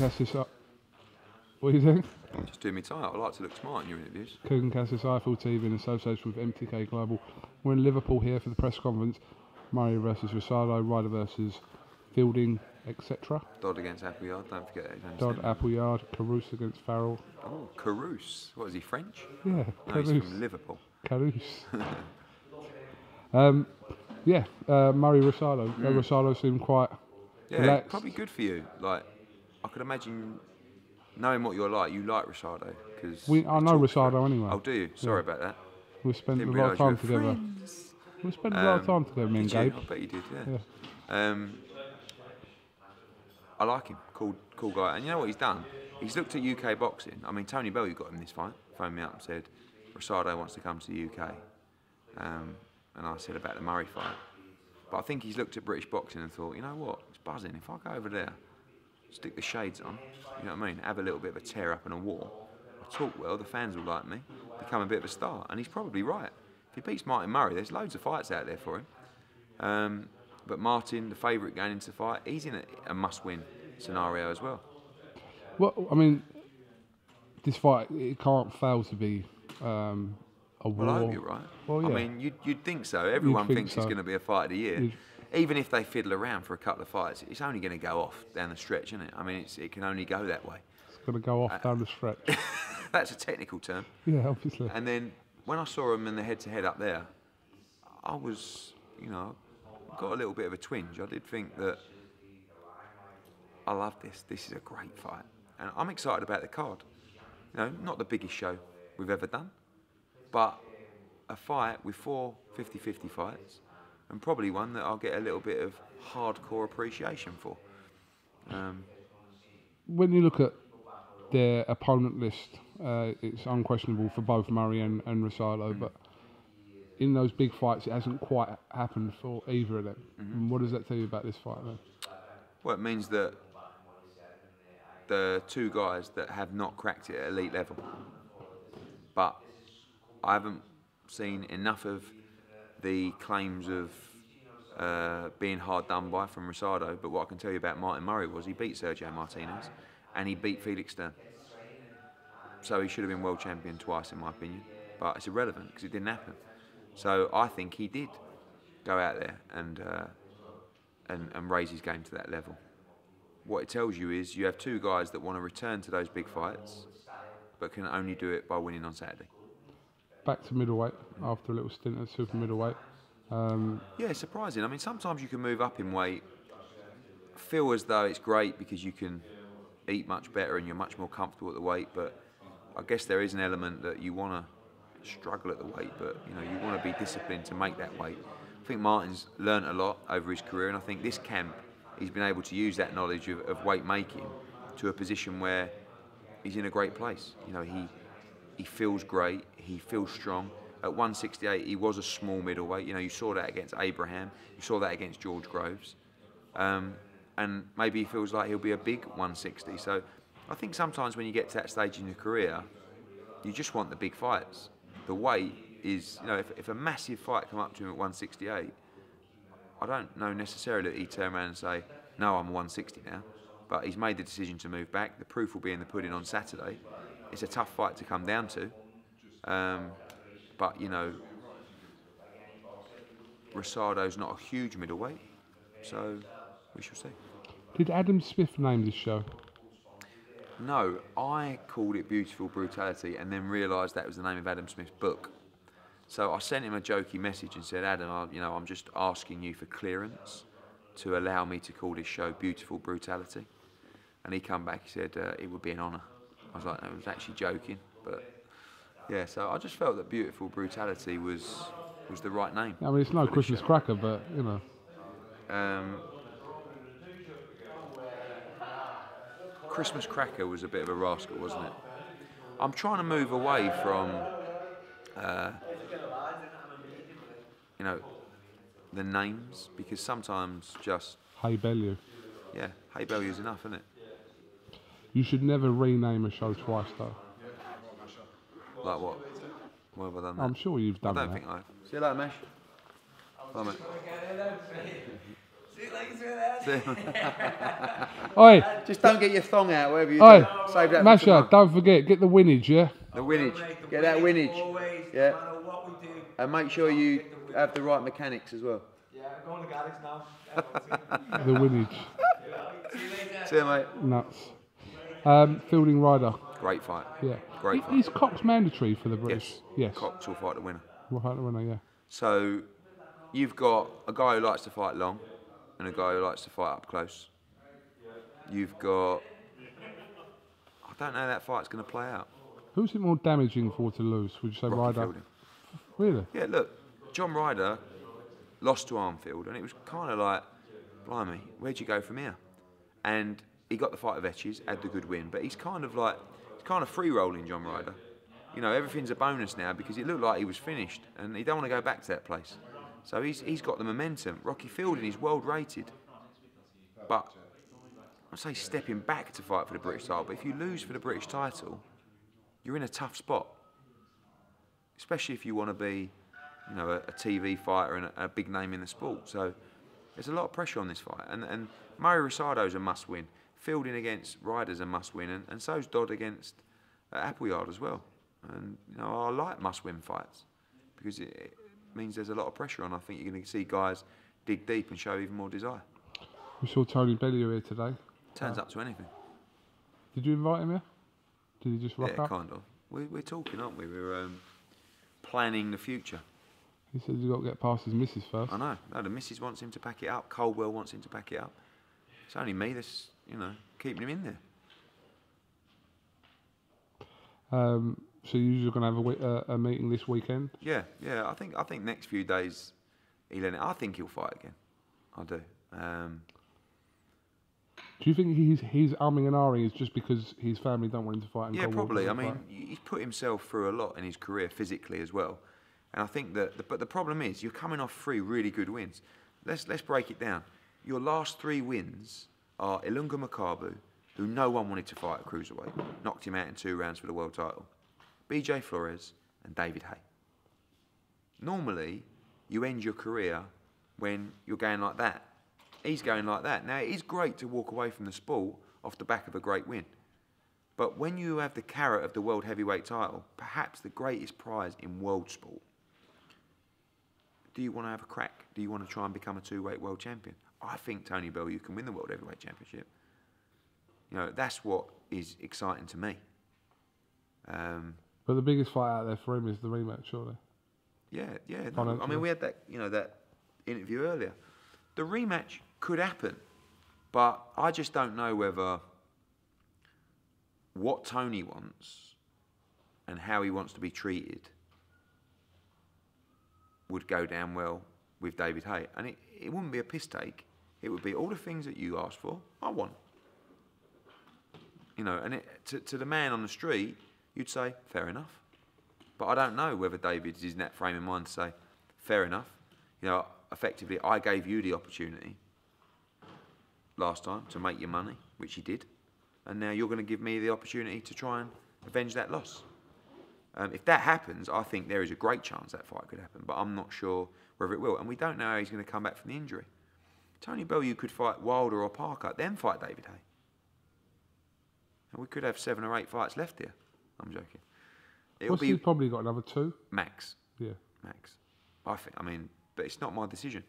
CASSIUS. What do you think? Just do me tight. I like to look smart in your interviews. KUGAN, CASSIUS, IFL TV in association with MTK Global. We're in Liverpool here for the press conference. Murray versus Rosado, Ryder versus Fielding, etc. Dodd against Appleyard, don't forget that. Dodd, Appleyard, Caruso against Farrell. Oh, Caruso. What is he, French? Yeah, no, he's from Liverpool. Caruso. Yeah, Murray Rosado. Rosado seemed quite relaxed. Probably good for you. Like, I could imagine, knowing what you're like, you like Rosado. I know Rosado anyway. Oh, do you? Sorry about that. We spent a lot of time together. We spent a lot of time together, me and Gabe. I bet you did, yeah. I like him. Cool guy. And you know what he's done? He's looked at UK boxing. I mean, Tony Bellew got him this fight. Phoned me up and said, Rosado wants to come to the UK. And I said about the Murray fight. But I think he's looked at British boxing and thought, you know what, it's buzzing. If I go over there, stick the shades on, you know what I mean, have a little bit of a tear up and a war, I talk well, the fans will like me, become a bit of a star. And he's probably right. If he beats Martin Murray, there's loads of fights out there for him. But Martin, the favourite going into the fight, he's in a must-win scenario as well. Well, I mean, this fight, it can't fail to be a war. Well, I hope you're right. Well, yeah. I mean, you'd think so. Everyone thinks it's going to be a fight of the year. Even if they fiddle around for a couple of fights, it's only going to go off down the stretch, isn't it? I mean, it can only go that way. It's going to go off down the stretch. That's a technical term. Yeah, obviously. And then when I saw him in the head-to-head up there, I was, you know, got a little bit of a twinge. I did think that I love this. This is a great fight. And I'm excited about the card. You know, not the biggest show we've ever done, but a fight with 4 50-50 fights, and probably one that I'll get a little bit of hardcore appreciation for. When you look at their opponent list, it's unquestionable for both Murray and Rosado, but in those big fights, it hasn't quite happened for either of them. What does that tell you about this fight, then? Well, it means that the two guys that have not cracked it at elite level, but I haven't seen enough of the claims of being hard done by from Rosado, but what I can tell you about Martin Murray was he beat Sergio Martinez and he beat Felix Stern. So he should have been world champion twice, in my opinion, but it's irrelevant because it didn't happen. So I think he did go out there and raise his game to that level. What it tells you is you have two guys that want to return to those big fights, but can only do it by winning on Saturday. Back to middleweight after a little stint at super middleweight. Yeah, it's surprising. I mean, sometimes you can move up in weight, feel as though it's great because you can eat much better and you're much more comfortable at the weight, but I guess there is an element that you want to struggle at the weight, but you know, you want to be disciplined to make that weight. I think Martin's learnt a lot over his career, and I think this camp he's been able to use that knowledge of weight making to a position where he's in a great place. You know, he feels great, he feels strong. At 168, he was a small middleweight. You know, you saw that against Abraham, you saw that against George Groves, and maybe he feels like he'll be a big 160. So I think sometimes when you get to that stage in your career, you just want the big fights. The weight is, you know, if a massive fight come up to him at 168, I don't know necessarily that he'd turn around and say, no, I'm 160 now. But he's made the decision to move back. The proof will be in the pudding on Saturday. It's a tough fight to come down to. But, you know, Rosado's not a huge middleweight, so we shall see. Did Adam Smith name this show? No, I called it Beautiful Brutality and then realised that was the name of Adam Smith's book. So I sent him a jokey message and said, Adam, I'm just asking you for clearance to allow me to call this show Beautiful Brutality. And he come back, he said, it would be an honour. I was like, no, I was actually joking, but yeah, so I just felt that Beautiful Brutality was the right name. I mean, it's no Christmas cracker, but, you know. Christmas cracker was a bit of a rascal, wasn't it? I'm trying to move away from, you know, the names, because sometimes just... Hey Bellew. Yeah, Hey Bellew is enough, isn't it? You should never rename a show twice, though. Like what? Why have I done that? I'm sure you've done that. I don't think I have. See you later, Mesh. Bye, mate. Oi, Just don't get your thong out wherever you oi, do. Save that for Masha, tomorrow. don't forget, get the winnage, yeah? The winnage. Get that winnage. Yeah. And make sure you have the right mechanics as well. Yeah, I'm going to Garrix now. The winnage. See you, mate. Nuts. Fielding Rider. Great fight. Yeah. Great fight. Is Cox mandatory for the British? Yes. Yes. Cox will fight the winner. We'll fight the winner, yeah. So you've got a guy who likes to fight long and a guy who likes to fight up close. You've got... I don't know how that fight's going to play out. Who's it more damaging for to lose? Would you say Rocky Ryder? Fielding. Really? Yeah, look, John Ryder lost to Armfield and it was kind of like, blimey, where'd you go from here? And he got the fight with Etches, had the good win, but he's kind of free-rolling, John Ryder. You know, everything's a bonus now because it looked like he was finished and he don't want to go back to that place. So he's got the momentum. Rocky Fielding is world rated. But I say stepping back to fight for the British title, but if you lose for the British title, you're in a tough spot. Especially if you want to be, you know, a TV fighter and a big name in the sport. So there's a lot of pressure on this fight. And Murray Rosado's a must-win. Fielding against Ryder's a must-win, and so's Dodd against Appleyard as well. And you know, I like must-win fights because it means there's a lot of pressure on. I think you're going to see guys dig deep and show even more desire. We saw Tony Bellew here today. Turns up to anything. Did you invite him here? Did he just rock Yeah, up? kind of. We're talking, aren't we? We're planning the future. He said he's got to get past his missus first. I know. No, the missus wants him to pack it up. Coldwell wants him to pack it up. It's only me that's, you know, keeping him in there. So you're going to have a meeting this weekend? Yeah. I think next few days, I think he'll fight again. I do. Do you think he's umming and ahhing is just because his family don't want him to fight? And Yeah, go probably. I fight? mean, he's put himself through a lot in his career physically as well, and I think that. But the problem is, you're coming off 3 really good wins. Let's break it down. Your last 3 wins are Ilunga Makabu, who no one wanted to fight at cruiserweight, knocked him out in 2 rounds for the world title. BJ Flores and David Haye. Normally, you end your career when you're going like that. He's going like that. Now, it is great to walk away from the sport off the back of a great win. But when you have the carrot of the world heavyweight title, perhaps the greatest prize in world sport, do you want to have a crack? Do you want to try and become a 2-weight world champion? I think Tony Bellew can win the world heavyweight championship. You know, that's what is exciting to me. But the biggest fight out there for him is the rematch, surely. Yeah. No, I mean, we had that, you know, that interview earlier. The rematch could happen, but I just don't know whether what Tony wants and how he wants to be treated would go down well with David Haye. And it wouldn't be a piss take. It would be all the things that you asked for, I want. You know, and to the man on the street, you'd say, fair enough. But I don't know whether David is in that frame of mind to say, fair enough. You know, effectively, I gave you the opportunity last time to make your money, which you did. And now you're going to give me the opportunity to try and avenge that loss. If that happens, I think there is a great chance that fight could happen, but I'm not sure whether it will. And we don't know how he's going to come back from the injury. Tony Bellew could fight Wilder or Parker, then fight David Haye. And we could have 7 or 8 fights left here. I'm joking. He's probably got another 2. Max. Yeah. Max. I mean, but it's not my decision.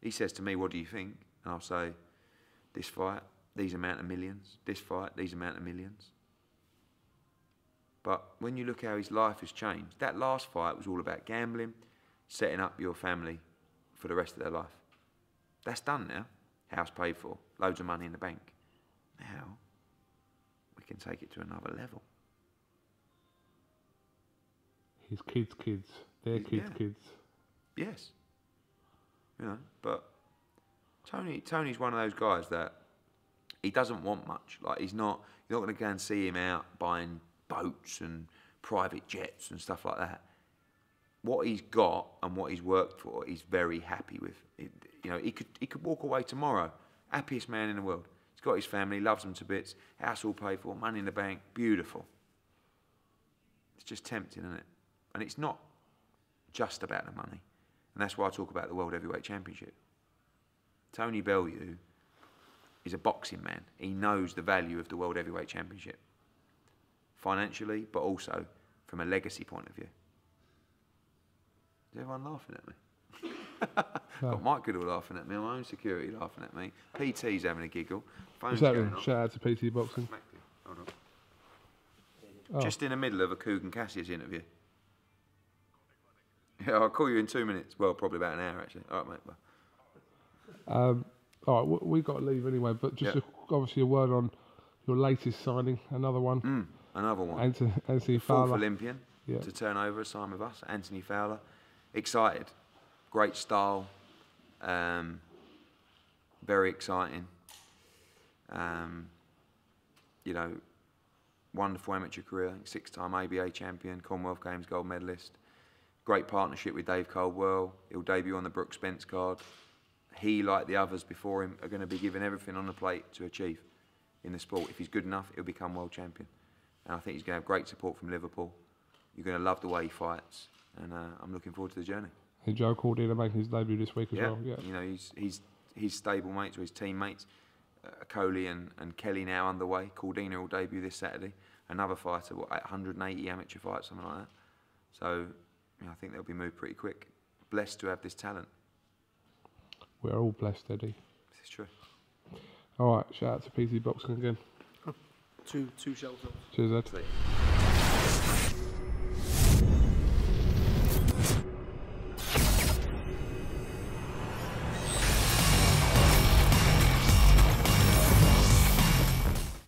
He says to me, what do you think? And I'll say, this fight, these amount of millions. This fight, these amount of millions. But when you look how his life has changed, that last fight was all about gambling, setting up your family for the rest of their life. That's done now. House paid for, loads of money in the bank. Now, we can take it to another level. His kids, their kids. Yes. You know, but Tony's one of those guys that he doesn't want much. Like you're not going to go and see him out buying boats and private jets and stuff like that. What he's got and what he's worked for, he's very happy with. You know, he could walk away tomorrow, happiest man in the world. He's got his family, loves them to bits, house all paid for, money in the bank, beautiful. It's just tempting, isn't it? And it's not just about the money. And that's why I talk about the World Heavyweight Championship. Tony Bellew is a boxing man. He knows the value of the World Heavyweight Championship, financially, but also from a legacy point of view. Is everyone laughing at me? Got Mike Goodall laughing at me, my own security laughing at me. PT's having a giggle. Phone's Exactly. going off. Shout out to PT Boxing. Hold on. Just in the middle of a KUGAN CASSIUS interview. Yeah, I'll call you in 2 minutes. Well, probably about an hour actually. All right, mate. Bye. All right, we've got to leave anyway, but just obviously a word on your latest signing, another one. Another one. Anthony Fourth Fowler. Olympian to turn over, sign with us. Anthony Fowler. Excited. Great style. Very exciting. You know, wonderful amateur career. 6-time ABA champion, Commonwealth Games gold medalist. Great partnership with Dave Caldwell. He'll debut on the Brooks Spence card. He, like the others before him, are going to be given everything on the plate to achieve in the sport. If he's good enough, he'll become world champion. And I think he's going to have great support from Liverpool. You're going to love the way he fights, and I'm looking forward to the journey. And Joe Cordina making his debut this week as well. Yeah, you know, his stable mates or his teammates, Coley and Kelly now underway. Cordina will debut this Saturday. Another fighter, 180 amateur fights, something like that. So you know, I think they'll be moved pretty quick. Blessed to have this talent. We're all blessed, Eddie. This is true. All right, shout out to PT Boxing again. Two shout outs. Cheers, Ed.